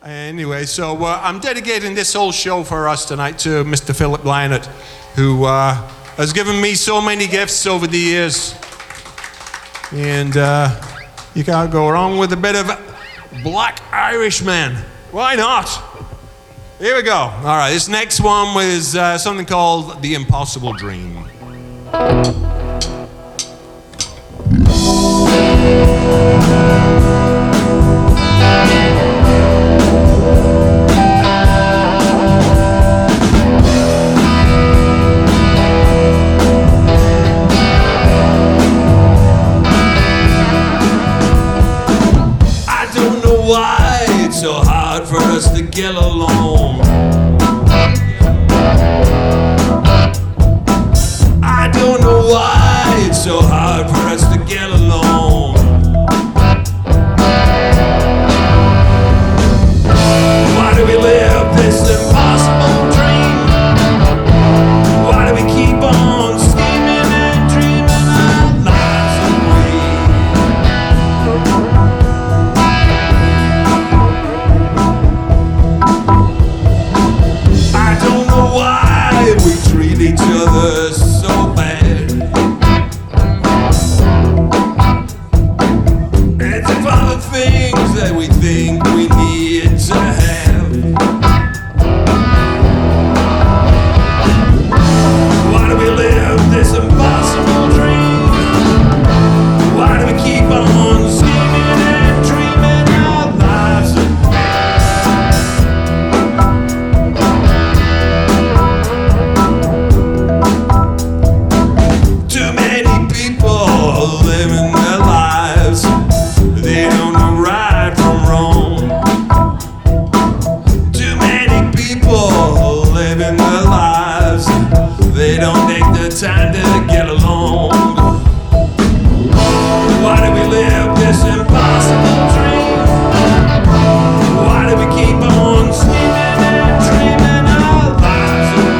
Anyway, so I'm dedicating this whole show for us tonight to Mr. Philip Lynott, who has given me so many gifts over the years. And you can't go wrong with a bit of Black Irishman. Why not? Here we go. All right, this next one was something called The Impossible Dream. Why it's so hard for us to get along. I don't know why it's so hard for us to get along. Why do we live this impossible dream? Why do we keep on scheming and dreaming our lives away? Why we treat each other so bad? It's about the things that we think we need to have. Why do we live this impossible dream? Why do we keep on scheming and dreaming our lives away? Living their lives, they don't know right from wrong. Too many people living their lives, they don't take the time to get along. Why do we live this impossible dream? Why do we keep on scheming and dreaming our lives away?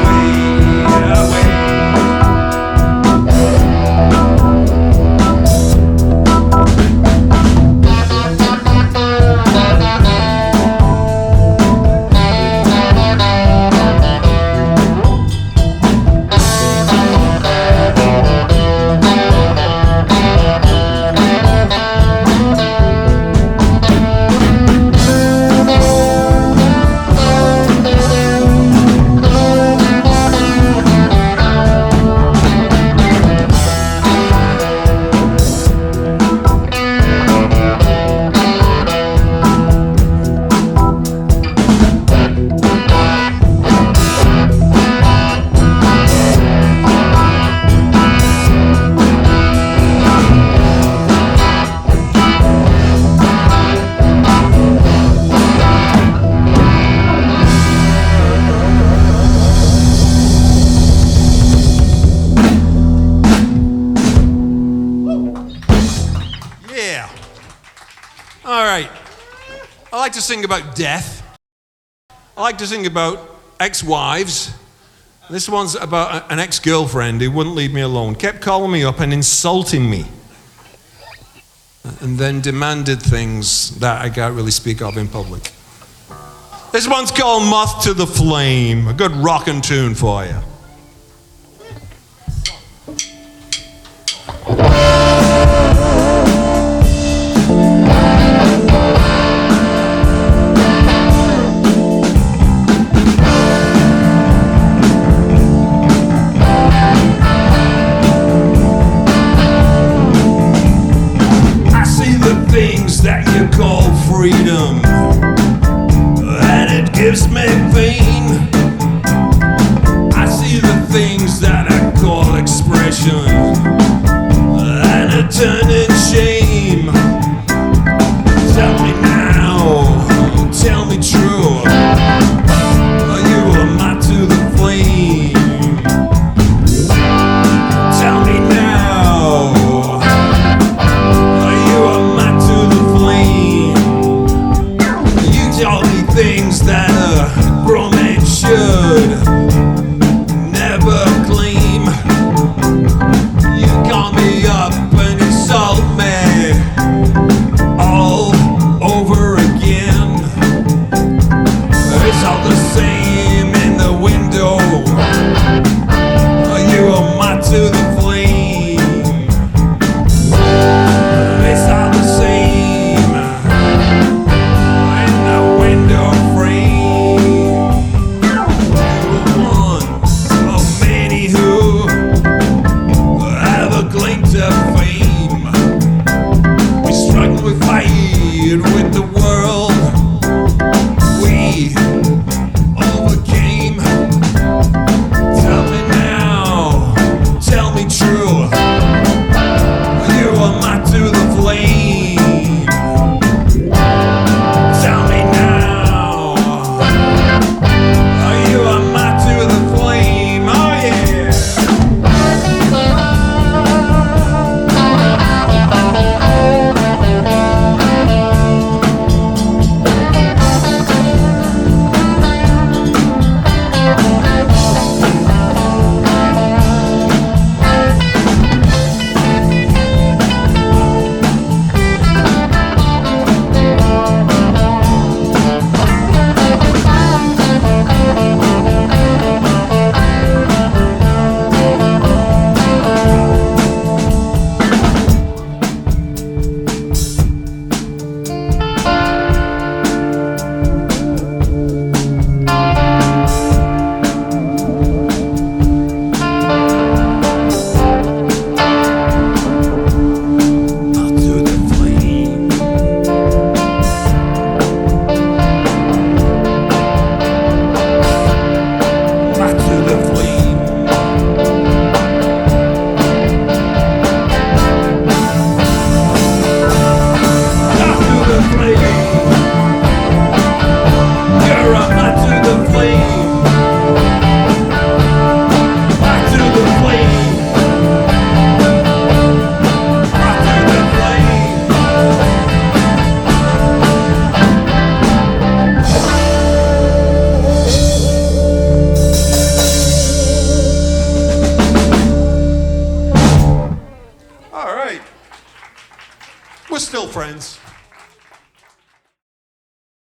I like to sing about death. I like to sing about ex-wives. This one's about an ex-girlfriend who wouldn't leave me alone, kept calling me up and insulting me, and then demanded things that I can't really speak of in public. This one's called Moth to the Flame, a good rockin' tune for you. Things that you call freedom, and it gives me pain. I see the things that I call expression, and it turn in shame. Tell me now, tell me true, you are my to the flame. Tell me now, things that a grown man should never claim. You call me up and insult me all over again. We're still friends.